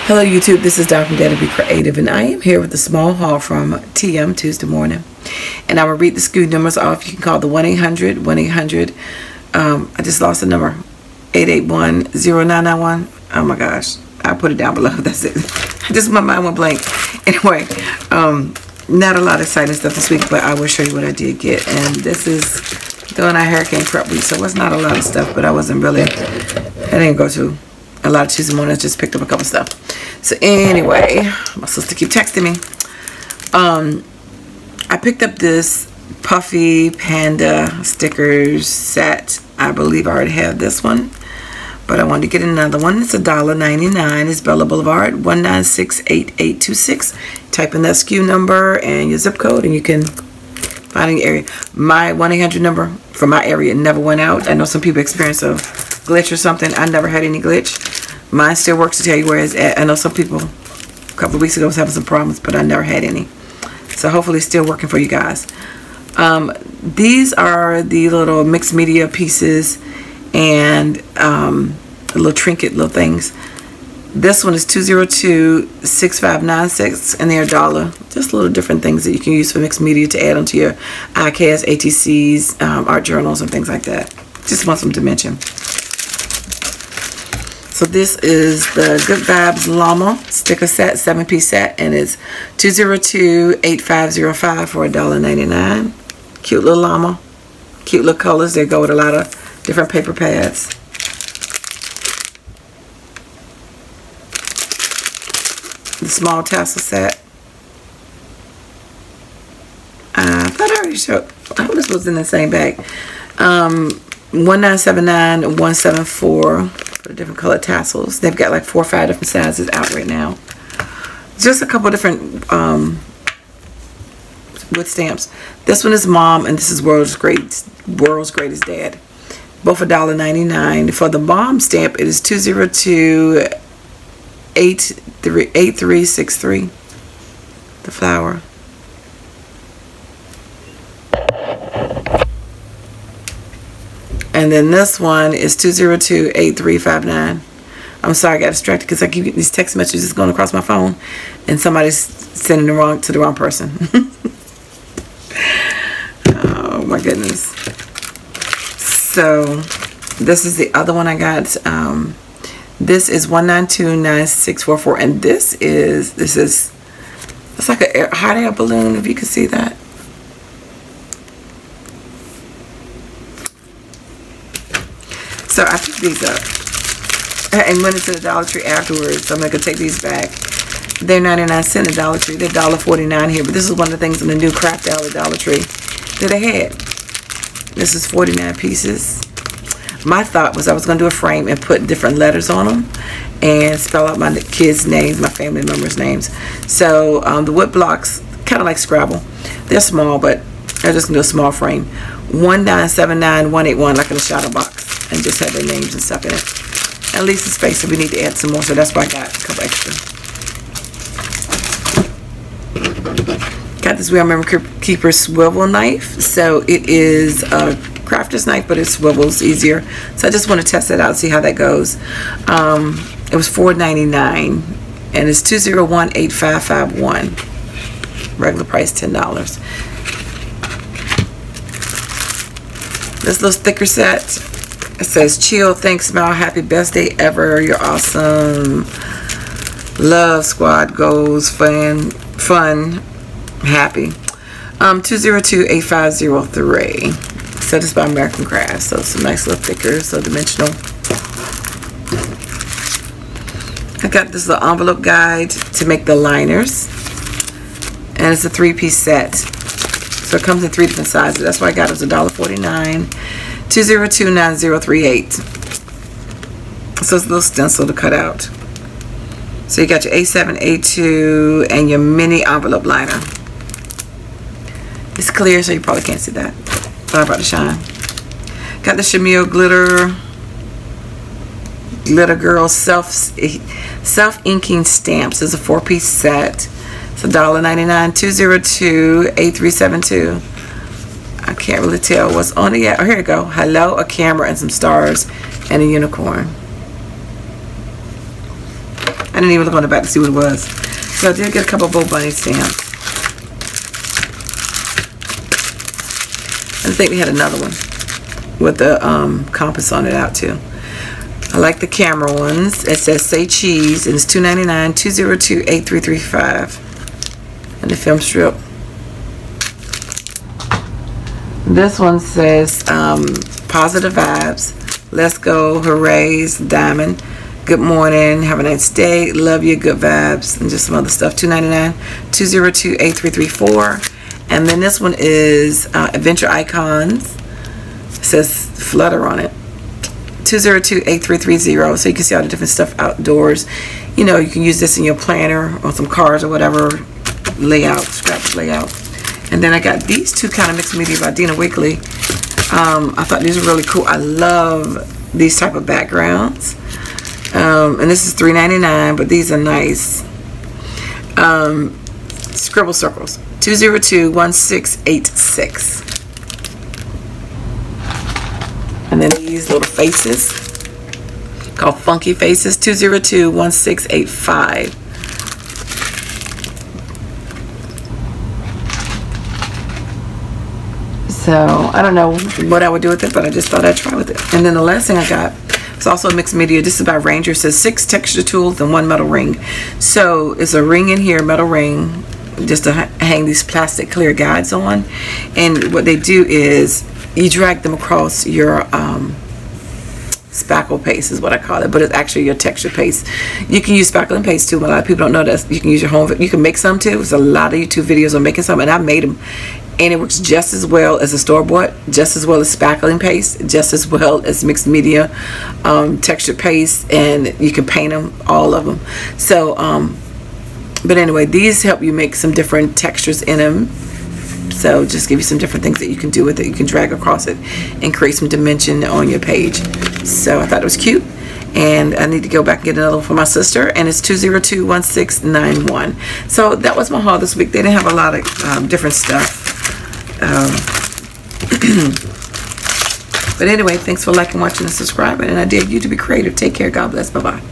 Hello YouTube, this is Dina from DaretoBeCreative, and I am here with a small haul from TM Tuesday morning. And I will read the SKU numbers off. You can call the 1-800-1-800. I just lost the number. 881-0991. Oh my gosh. I'll put it down below. That's it. Just my mind went blank. Anyway, not a lot of exciting stuff this week, but I will show you what I did get. And this is during our hurricane prep week, so it's not a lot of stuff, but I didn't go to a lot of Tuesday mornings, just picked up a couple stuff. So anyway, my sister keep texting me. I picked up this puffy panda stickers set. I believe I already have this one, but I wanted to get another one. It's $1.99. It's Bella Boulevard, 1968826. Type in that SKU number and your zip code, and you can find an area. My 1-800 number for my area never went out. I know some people experience a glitch or something. I never had any glitch. Mine still works to tell you where it's at. I know some people a couple of weeks ago was having some problems, but I never had any. So hopefully it's still working for you guys. These are the little mixed media pieces and little trinket little things. This one is 202-6596 and they're $1. Just little different things that you can use for mixed media to add onto your iCast, ATCs, art journals and things like that. Just want some dimension. So this is the Good Vibes Llama sticker set, 7-piece set, and it's 202-8505 for $1.99. Cute little llama, cute little colors. They go with a lot of different paper pads. The small tassel set. I thought I already showed. I hope this was in the same bag. 1979 and 174 for the different color tassels. They've got like 4 or 5 different sizes out right now. Just a couple different wood stamps. This one is Mom, and this is World's Greatest Dad. Both $1.99. For the Mom stamp, it is 202-8363. The flower. And then this one is 202-8359. I'm sorry, I got distracted because I keep getting these text messages going across my phone, and somebody's sending the wrong person. Oh my goodness. So this is the other one I got. This is 1929644, and this is it's like a hot air balloon, if you can see that. So I picked these up and went into the Dollar Tree afterwards. So I'm going to take these back. They're 99 cents at Dollar Tree. They're $1.49 here. But this is one of the things in the new craft hour Dollar Tree that they had. This is 49 pieces. My thought was I was going to do a frame and put different letters on them and spell out my kids' names, my family members' names. So the wood blocks, kind of like Scrabble. They're small, but I'm just going to do a small frame. 1979181, like in a shadow box. And just have their names and stuff in it. At least the space, so we need to add some more, so that's why I got a couple extra. Got this WRMK Keeper swivel knife. So it is a crafter's knife, but it swivels easier. So I just want to test it out, see how that goes. It was $4.99, and it's 2018551. Regular price $10. This little sticker set. It says, chill, thanks, smile, happy, best day ever, you're awesome, love, squad goals, fun, happy. 202-8503. So this is by American Crafts. So some nice little stickers, so dimensional. I got this little envelope guide to make the liners, and it's a 3-piece set. So it comes in 3 different sizes. That's why I got it. It was $1.49. 2029038. So it's a little stencil to cut out. So you got your A7, A2, and your mini envelope liner. It's clear, so you probably can't see that. Sorry about the shine. Got the Shimelle Glitter Girl self-inking stamps. It's a 4-piece set. It's $1.99. 202-8372. I can't really tell what's on it yet. Oh, here we go. Hello, a camera, and some stars, and a unicorn. I didn't even look on the back to see what it was. So I did get a couple of BoBunny stamps. I think we had another one with the compass on it out too. I like the camera ones. It says say cheese and it's $2.99, 202-8335. And the film strip. This one says positive vibes. Let's go, hoorays, diamond. Good morning, have a nice day, love you, good vibes, and just some other stuff. $2.99, 202-8334. And then this one is Adventure Icons. It says Flutter on it. 202-8330. So you can see all the different stuff outdoors. You know, you can use this in your planner or some cars or whatever layout, scratch layout. And then I got these two kind of mixed media by Dina Wakley. I thought these were really cool. I love these type of backgrounds. And this is $3.99, but these are nice. Scribble circles. 202-1686. And then these little faces called Funky Faces. 202-1685. So I don't know what I would do with it, but I just thought I'd try with it. And then the last thing I got is also a mixed media. This is by Ranger. It says 6 texture tools and 1 metal ring. So it's a ring in here, metal ring, just to hang these plastic clear guides on. And what they do is you drag them across your spackle paste is what I call it, but it's actually your texture paste. You can use spackle and paste too, but a lot of people don't know that. You can use your home, you can make some too. There's a lot of YouTube videos on making some, and I made them, and it works just as well as a store-bought, just as well as spackle and paste, just as well as mixed media texture paste, and you can paint them, all of them. So but anyway, these help you make some different textures in them. So just give you some different things that you can do with it. You can drag across it and create some dimension on your page. So I thought it was cute. And I need to go back and get another one for my sister. And it's 202-1691. So that was my haul this week. They didn't have a lot of different stuff. But anyway, thanks for liking, watching, and subscribing. And I dare you to be creative. Take care. God bless. Bye-bye.